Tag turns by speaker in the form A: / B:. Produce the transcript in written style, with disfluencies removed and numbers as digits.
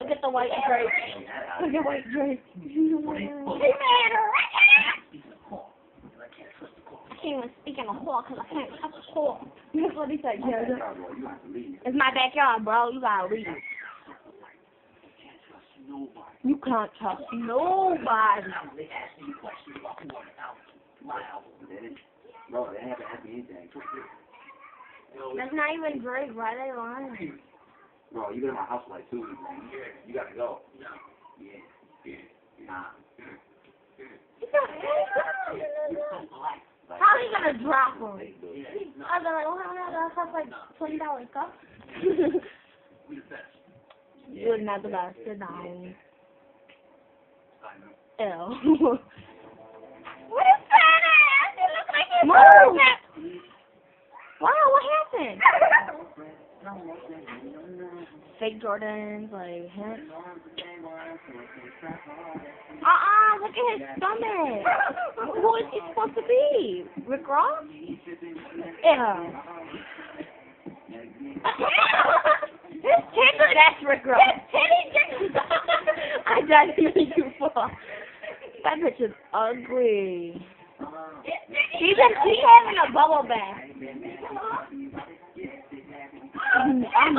A: Look at the white drake. Look at white drake. He made a ratchet. I can't even speak in a whore because I can't touch a whore. That's what he said, Keke. It's my backyard, bro. You gotta leave. You can't trust nobody.
B: Bro, they haven't asked me anything.
A: That's not even Drake. Why are they lying?
B: Bro, you've been in my house for like 2 weeks, man. You gotta go. Yeah. Nah.
A: How are you gonna drop him? I'll be like, well, that costs like $20 cup. You're not the best. Sit down. Ew. What is that? It looks like it's move. Wow, what happened? Fake Jordans, like, huh? Look at his stomach. Who is he supposed to be? Rick Ross? Yeah. His titty, that's Rick Ross. His titty, I died in you for. That bitch is ugly. She's having a bubble bath. I'm